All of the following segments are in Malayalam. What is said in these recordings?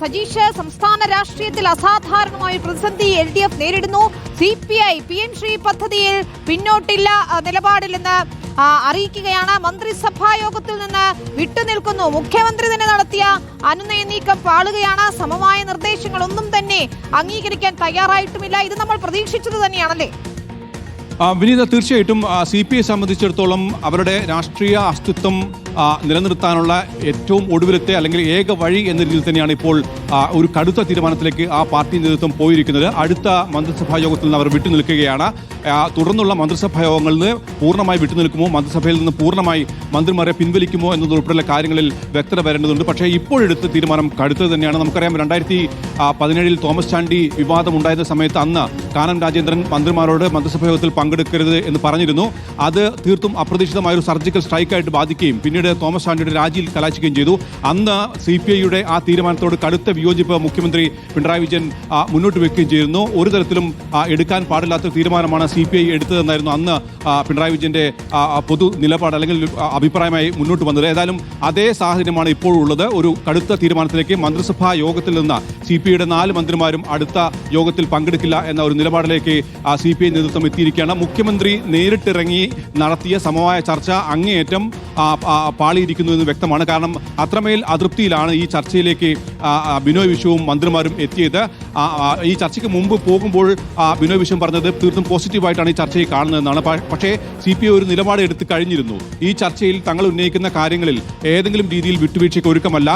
സജീഷ്, സംസ്ഥാന രാഷ്ട്രീയത്തിൽ അസാധാരണമായ പ്രതിസന്ധി LDF നേരിടുന്നു. CPI PM ശ്രീ പദ്ധതിയിൽ പിന്നോട്ടില്ല നിലപാടില്ലെന്ന് അറിയിക്കുകയാണ്. മന്ത്രിസഭാ യോഗത്തിൽ നിന്ന് വിട്ടുനിൽക്കുന്നു. മുഖ്യമന്ത്രി തന്നെ നടത്തിയ അനുനയ നീക്കം പാളുകയാണ്. സമമായ നിർദ്ദേശങ്ങളൊന്നും തന്നെ അംഗീകരിക്കാൻ തയ്യാറായിട്ടുമില്ല. ഇത് നമ്മൾ പ്രതീക്ഷിച്ചത് തന്നെയാണല്ലേ? വിനീത, തീർച്ചയായിട്ടും CPI സംബന്ധിച്ചിടത്തോളം അവരുടെ രാഷ്ട്രീയ അസ്തിത്വം നിലനിർത്താനുള്ള ഏറ്റവും ഒടുവിലത്തെ അല്ലെങ്കിൽ ഏക വഴി എന്ന രീതിയിൽ തന്നെയാണ് ഇപ്പോൾ ഒരു കടുത്ത തീരുമാനത്തിലേക്ക് ആ പാർട്ടി നേതൃത്വം പോയിരിക്കുന്നത്. അടുത്ത മന്ത്രിസഭാ യോഗത്തിൽ നിന്ന് അവർ വിട്ടുനിൽക്കുകയാണ്. തുടർന്നുള്ള മന്ത്രിസഭാ യോഗങ്ങളിൽ നിന്ന് പൂർണ്ണമായി വിട്ടുനിൽക്കുമോ, മന്ത്രിസഭയിൽ നിന്ന് പൂർണ്ണമായി മന്ത്രിമാരെ പിൻവലിക്കുമോ എന്നതുൾപ്പെടെയുള്ള കാര്യങ്ങളിൽ വ്യക്തത വരേണ്ടതുണ്ട്. പക്ഷേ ഇപ്പോഴെടുത്ത തീരുമാനം കടുത്തത് തന്നെയാണ്. നമുക്കറിയാം 2017 തോമസ് ചാണ്ടി വിവാദം ഉണ്ടായിരുന്ന സമയത്ത് അന്ന് കാനം രാജേന്ദ്രൻ മന്ത്രിമാരോട് മന്ത്രിസഭാ യോഗത്തിൽ പങ്കെടുക്കരുത് എന്ന് പറഞ്ഞിരുന്നു. അത് തീർത്തും അപ്രതീക്ഷിതമായ ഒരു സർജിക്കൽ സ്ട്രൈക്കായിട്ട് ബാധിക്കുകയും പിന്നീട് തോമസ് ചാണ്ടിയുടെ രാജിയിൽ കലാശിക്കുകയും ചെയ്തു. അന്ന് CPIയുടെ ആ തീരുമാനത്തോട് കടുത്ത വിയോജിപ്പ് മുഖ്യമന്ത്രി പിണറായി വിജയൻ മുന്നോട്ട് വെക്കുകയും ചെയ്തിരുന്നു. ഒരു തരത്തിലും എടുക്കാൻ പാടില്ലാത്ത തീരുമാനമാണ് CPI എടുത്തതെന്നായിരുന്നു അന്ന് പിണറായി വിജയന്റെ പൊതു നിലപാട് അല്ലെങ്കിൽ അഭിപ്രായമായി മുന്നോട്ട് വന്നത്. ഏതായാലും അതേ സാഹചര്യമാണ് ഇപ്പോഴുള്ളത്. ഒരു കടുത്ത തീരുമാനത്തിലേക്ക് മന്ത്രിസഭാ യോഗത്തിൽ നിന്ന് CPIയുടെ 4 മന്ത്രിമാരും അടുത്ത യോഗത്തിൽ പങ്കെടുക്കില്ല എന്ന ഒരു നിലപാടിലേക്ക് CPI നേതൃത്വം എത്തിയിരിക്കുകയാണ്. മുഖ്യമന്ത്രി നേരിട്ടിറങ്ങി നടത്തിയ സമവായ ചർച്ച അങ്ങേയറ്റം പാളിയിരിക്കുന്നു എന്ന് വ്യക്തമാണ്. കാരണം അത്രമേൽ അതൃപ്തിയിലാണ് ഈ ചർച്ചയിലേക്ക് ബിനോയ് വിശ്വവും മന്ത്രിമാരും എത്തിയത്. ഈ ചർച്ചയ്ക്ക് മുമ്പ് പോകുമ്പോൾ ബിനോയ് വിശ്വം പറഞ്ഞത് തീർത്തും പോസിറ്റീവായിട്ടാണ് ഈ ചർച്ചയെ കാണുന്നതെന്നാണ്. പക്ഷേ CPI ഒരു നിലപാട് എടുത്തു കഴിഞ്ഞിരുന്നു. ഈ ചർച്ചയിൽ തങ്ങൾ ഉന്നയിക്കുന്ന കാര്യങ്ങളിൽ ഏതെങ്കിലും രീതിയിൽ വിട്ടുവീഴ്ചയ്ക്ക് ഒരുക്കമല്ല.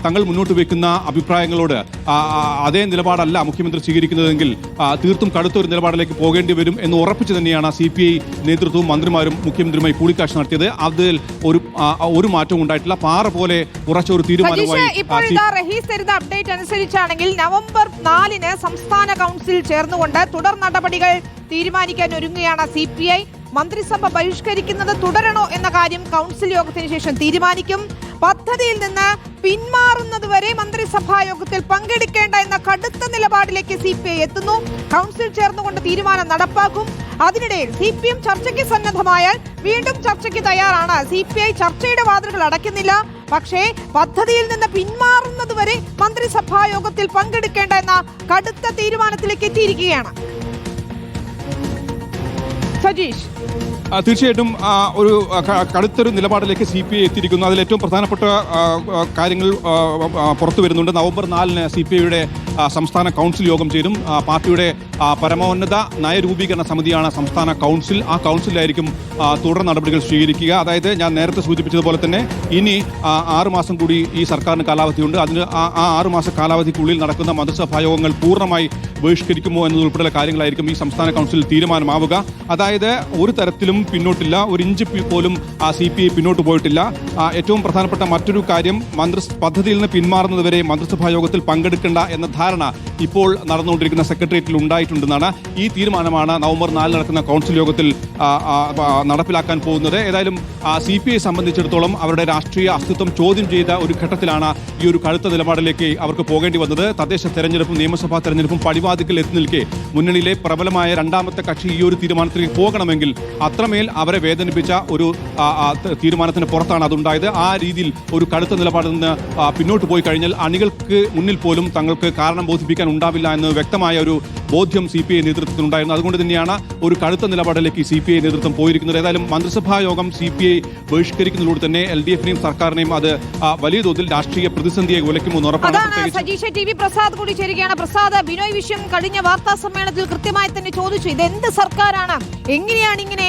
തങ്ങൾ മുന്നോട്ട് വയ്ക്കുന്ന അഭിപ്രായങ്ങളോട് അതേ നിലപാടല്ല മുഖ്യമന്ത്രി സ്വീകരിക്കുന്നതെങ്കിൽ തീർത്തും കടുത്തൊരു നിലപാടിലേക്ക് പോകേണ്ടി വരും എന്ന് ഉറപ്പിച്ചു തന്നെയാണ് CPI നേതൃത്വവും മന്ത്രിമാരും മുഖ്യമന്ത്രിയുമായി കൂടിക്കാഴ്ച നടത്തിയത്. അതിൽ ഒരു മാറ്റവും ഉണ്ടായിട്ടില്ല. പാറ പോലെ ഉറച്ചൊരു തീരുമാനമായി അപ്ഡേറ്റ് അനുസരിച്ചാണെങ്കിൽ നവംബർ 4-ന് സംസ്ഥാന കൗൺസിൽ ചേർന്നുകൊണ്ട് തുടർ നടപടികൾ തീരുമാനിക്കാൻ ഒരുങ്ങുകയാണ് CPI. മന്ത്രിസഭ ബഹിഷ്കരിക്കുന്നത് തുടരണോ എന്ന കാര്യം കൗൺസിൽ യോഗത്തിന് ശേഷം തീരുമാനിക്കും. പദ്ധതിയിൽ നിന്ന് പിന്മാറുന്നതുവരെ മന്ത്രിസഭാ യോഗത്തിൽ പങ്കെടുക്കേണ്ട എന്ന കടുത്ത നിലപാടിലേക്ക് CPI എത്തുന്നു. കൗൺസിൽ ചേർന്നുകൊണ്ട് തീരുമാനം നടപ്പാക്കും. അതിനിടയിൽ CPM ചർച്ചയ്ക്ക് സന്നദ്ധമായാൽ വീണ്ടും ചർച്ചയ്ക്ക് തയ്യാറാണ്. CPI ചർച്ചയുടെ വാതിലുകൾ അടയ്ക്കുന്നില്ല. പക്ഷേ പദ്ധതിയിൽ നിന്ന് പിന്മാറുന്നതുവരെ മന്ത്രിസഭാ യോഗത്തിൽ പങ്കെടുക്കേണ്ട എന്ന കടുത്ത തീരുമാനത്തിലേക്ക് എത്തിയിരിക്കുകയാണ്. സജീഷ്, തീർച്ചയായിട്ടും ഒരു കടുത്തൊരു നിലപാടിലേക്ക് CPI എത്തിയിരിക്കുന്നു. അതിൽ ഏറ്റവും പ്രധാനപ്പെട്ട കാര്യങ്ങൾ പുറത്തു വരുന്നുണ്ട്. നവംബർ 4-ന് CPIയുടെ സംസ്ഥാന കൗൺസിൽ യോഗം ചേരും. പാർട്ടിയുടെ പരമോന്നത നയരൂപീകരണ സമിതിയാണ് സംസ്ഥാന കൗൺസിൽ. ആ കൗൺസിലായിരിക്കും തുടർ നടപടികൾ സ്വീകരിക്കുക. അതായത് ഞാൻ നേരത്തെ സൂചിപ്പിച്ചതുപോലെ തന്നെ ഇനി 6 മാസം കൂടി ഈ സർക്കാരിന് കാലാവധിയുണ്ട്. അതിന് ആ 6 മാസ കാലാവധിക്കുള്ളിൽ നടക്കുന്ന മന്ത്രിസഭാ യോഗങ്ങൾ പൂർണ്ണമായി ബഹിഷ്കരിക്കുമോ എന്നതുൾപ്പെടെയുള്ള കാര്യങ്ങളായിരിക്കും ഈ സംസ്ഥാന കൗൺസിൽ തീരുമാനമാവുക. അതായത് ഒരു തരത്തിലും പിന്നോട്ടില്ല, ഒരു ഇഞ്ച് പോലും CPI പിന്നോട്ട് പോയിട്ടില്ല. ഏറ്റവും പ്രധാനപ്പെട്ട മറ്റൊരു കാര്യം, പദ്ധതിയിൽ നിന്ന് പിന്മാറുന്നതുവരെ മന്ത്രിസഭാ യോഗത്തിൽ പങ്കെടുക്കേണ്ട എന്ന ധാരണ ഇപ്പോൾ നടന്നുകൊണ്ടിരിക്കുന്ന സെക്രട്ടേറിയറ്റിൽ ഉണ്ടായിട്ടുണ്ടെന്നാണ്. ഈ തീരുമാനമാണ് നവംബർ 4 നടക്കുന്ന കൗൺസിൽ യോഗത്തിൽ നടപ്പിലാക്കാൻ പോകുന്നത്. ഏതായാലും CPI സംബന്ധിച്ചിടത്തോളം അവരുടെ രാഷ്ട്രീയ അസ്തിത്വം ചോദ്യം ചെയ്ത ഒരു ഘട്ടത്തിലാണ് ഈ ഒരു കടുത്ത നിലപാടിലേക്ക് അവർക്ക് പോകേണ്ടി വന്നത്. തദ്ദേശ തെരഞ്ഞെടുപ്പും നിയമസഭാ തെരഞ്ഞെടുപ്പും പടിവാതിക്കൽ എത്തി നിൽക്കെ മുന്നണിയിലെ പ്രബലമായ രണ്ടാമത്തെ കക്ഷി ഈ ഒരു തീരുമാനത്തിലേക്ക് പോകണമെങ്കിൽ അത്രമേൽ അവരെ വേദനിപ്പിച്ച ഒരു തീരുമാനത്തിന് പുറത്താണ് അതുണ്ടായത്. ആ രീതിയിൽ ഒരു കടുത്ത നിലപാടിൽ നിന്ന് പിന്നോട്ട് പോയി കഴിഞ്ഞാൽ അണികൾക്ക് മുന്നിൽ പോലും തങ്ങൾക്ക് കാരണം ബോധിപ്പിക്കാൻ ഉണ്ടാവില്ല എന്ന് വ്യക്തമായ ഒരു ബോധ്യം CPI നേതൃത്വത്തിനുണ്ടായിരുന്നു. അതുകൊണ്ട് തന്നെയാണ് ഒരു കടുത്ത നിലപാടിലേക്ക് CPI നേതൃത്വം പോയിരിക്കുന്നത്. ഏതായാലും മന്ത്രിസഭാ യോഗം CPI ബഹിഷ്കരിക്കുന്നതിലൂടെ തന്നെ LDFനെയും സർക്കാരിനെയും അത് വലിയ തോതിൽ രാഷ്ട്രീയ പ്രതിസന്ധിയെ ഉലയ്ക്കുമെന്ന് ഉറപ്പാണ്. സജീഷ്, TV പ്രസാദ് കൂടി ചേരുകയാണ്. പ്രസാദ്, ബിനോയ് വിശ്വം കഴിഞ്ഞ വാർത്താ സമ്മേളനത്തിൽ കൃത്യമായി തന്നെ ചോദിച്ചു, ഇതെന്ത് സർക്കാരാണ്, എങ്ങനെയാണ് ഇങ്ങനെ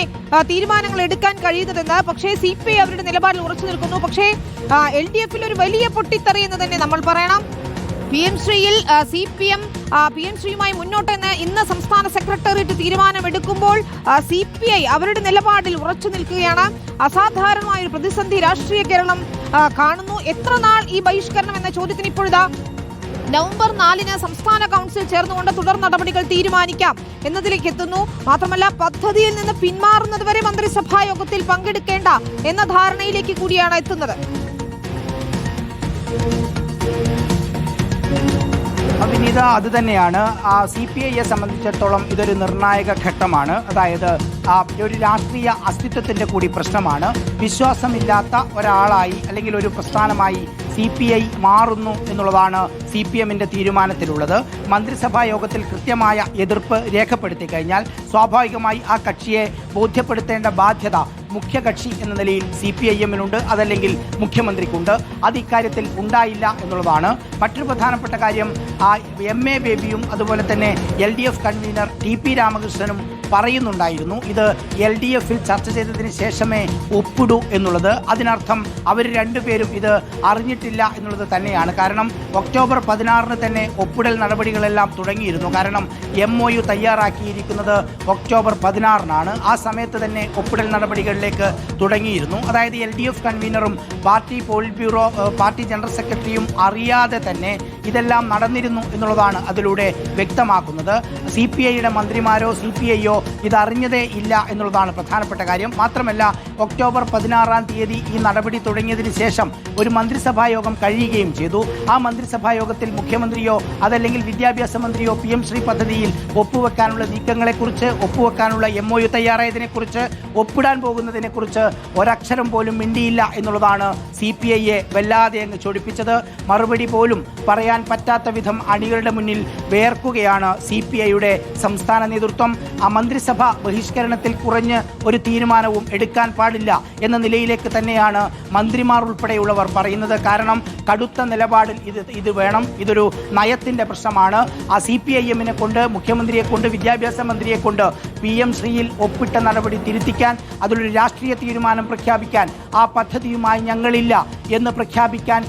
തീരുമാനങ്ങൾ എടുക്കാൻ കഴിയുന്നതെന്ന്. പക്ഷേ CPI അവരുടെ നിലപാടിൽ ഉറച്ചു നിൽക്കുന്നു. പക്ഷേ LDFിൽ ഒരു വലിയ പൊട്ടിത്തെറി എന്ന് തന്നെ നമ്മൾ പറയണം. PM ശ്രീയിൽ CPM PM ശ്രീയുമായി മുന്നോട്ടെന്ന് ഇന്ന് സംസ്ഥാന സെക്രട്ടേറിയറ്റ് തീരുമാനമെടുക്കുമ്പോൾ CPI അവരുടെ നിലപാടിൽ ഉറച്ചു നിൽക്കുകയാണ്. അസാധാരണമായ ഒരു പ്രതിസന്ധി രാഷ്ട്രീയ കേരളം കാണുന്നു. എത്ര നാൾ ഈ ബഹിഷ്കരണം എന്ന ചോദ്യത്തിന് ഇപ്പോഴിതാ നവംബർ 4-ന് സംസ്ഥാന കൗൺസിൽ ചേർന്നുകൊണ്ട് തുടർ നടപടികൾ തീരുമാനിക്കാം എന്നതിലേക്ക് എത്തുന്നു. മാത്രമല്ല പദ്ധതിയിൽ നിന്ന് പിന്മാറുന്നതുവരെ മന്ത്രിസഭാ യോഗത്തിൽ പങ്കെടുക്കേണ്ട എന്ന ധാരണയിലേക്ക് കൂടിയാണ് എത്തുന്നത്. വിനീത, അത് തന്നെയാണ് CPIയെ സംബന്ധിച്ചിടത്തോളം ഇതൊരു നിർണായക ഘട്ടമാണ്. അതായത് ഒരു രാഷ്ട്രീയ അസ്തിത്വത്തിൻ്റെ കൂടി പ്രശ്നമാണ്. വിശ്വാസമില്ലാത്ത ഒരാളായി അല്ലെങ്കിൽ ഒരു പ്രസ്ഥാനമായി CPI മാറുന്നു എന്നുള്ളതാണ് CPM-ന്റെ തീരുമാനത്തിലുള്ളത്. മന്ത്രിസഭാ യോഗത്തിൽ കൃത്യമായ എതിർപ്പ് രേഖപ്പെടുത്തി കഴിഞ്ഞാൽ സ്വാഭാവികമായി ആ കക്ഷിയെ ബോധ്യപ്പെടുത്തേണ്ട ബാധ്യത മുഖ്യകക്ഷി എന്ന നിലയിൽ CPIM-നുണ്ട്, അതല്ലെങ്കിൽ മുഖ്യമന്ത്രിക്കുണ്ട്. അത് ഇക്കാര്യത്തിൽ ഉണ്ടായില്ല എന്നുള്ളതാണ്. മറ്റൊരു പ്രധാനപ്പെട്ട കാര്യം MA ബേബിയും അതുപോലെ തന്നെ LDF കൺവീനർ TP രാമകൃഷ്ണനും പറയുന്നുണ്ടായിരുന്നു ഇത് LDF-ൽ ചർച്ച ചെയ്തതിന് ശേഷമേ ഒപ്പിടൂ എന്നുള്ളത്. അതിനർത്ഥം അവർ രണ്ടുപേരും ഇത് അറിഞ്ഞിട്ടില്ല എന്നുള്ളത് തന്നെയാണ്. കാരണം ഒക്ടോബർ 16 തന്നെ ഒപ്പിടൽ നടപടികളെല്ലാം തുടങ്ങിയിരുന്നു. കാരണം MOU തയ്യാറാക്കിയിരിക്കുന്നത് ഒക്ടോബർ 16 ആ സമയത്ത് തന്നെ ഒപ്പിടൽ നടപടികളിലേക്ക് തുടങ്ങിയിരുന്നു. അതായത് LDF കൺവീനറും party politburo party general സെക്രട്ടറിയും അറിയാതെ തന്നെ ഇതെല്ലാം നടന്നിരുന്നു എന്നുള്ളതാണ് അതിലൂടെ വ്യക്തമാക്കുന്നത്. CPI-യുടെ മന്ത്രിമാരോ CPI-യോ ഇതറിഞ്ഞതേ ഇല്ല എന്നുള്ളതാണ് പ്രധാനപ്പെട്ട കാര്യം. മാത്രമല്ല ഒക്ടോബർ 16 ഈ നടപടി തുടങ്ങിയതിന് ശേഷം ഒരു മന്ത്രിസഭാ യോഗം കഴിയുകയും ചെയ്തു. ആ മന്ത്രിസഭാ യോഗത്തിൽ മുഖ്യമന്ത്രിയോ അതല്ലെങ്കിൽ വിദ്യാഭ്യാസ മന്ത്രിയോ PM ശ്രീ പദ്ധതിയിൽ ഒപ്പുവെക്കാനുള്ള നീക്കങ്ങളെക്കുറിച്ച്, ഒപ്പുവെക്കാനുള്ള MOU തയ്യാറായതിനെക്കുറിച്ച്, ഒപ്പിടാൻ പോകുന്നതിനെക്കുറിച്ച് ഒരക്ഷരം പോലും മിണ്ടിയില്ല എന്നുള്ളതാണ് CPI-യെ വല്ലാതെ അങ്ങ് ചൊടിപ്പിച്ചത്. മറുപടി പോലും പറയാൻ പറ്റാത്ത വിധം അണികളുടെ മുന്നിൽ വേർക്കുകയാണ് CPI-യുടെ സംസ്ഥാന നേതൃത്വം. ആ മന്ത്രിസഭ ബഹിഷ്കരണത്തിൽ കുറഞ്ഞ് ഒരു തീരുമാനവും എടുക്കാൻ പാടില്ല എന്ന നിലയിലേക്ക് തന്നെയാണ് മന്ത്രിമാർ ഉൾപ്പെടെയുള്ളവർ പറയുന്നത്. കാരണം കടുത്ത നിലപാടിൽ ഇത് വേണം, ഇതൊരു നയത്തിൻ്റെ പ്രശ്നമാണ്. ആ CPIM-നെ കൊണ്ട്, മുഖ്യമന്ത്രിയെ കൊണ്ട്, വിദ്യാഭ്യാസ മന്ത്രിയെ കൊണ്ട് PM ശ്രീയിൽ ഒപ്പിട്ട നടപടി തിരുത്തിക്കാൻ, അതിലൊരു രാഷ്ട്രീയ തീരുമാനം പ്രഖ്യാപിക്കാൻ, ആ പദ്ധതിയുമായി ഞങ്ങളില്ല എന്ന് പ്രഖ്യാപിക്കാൻ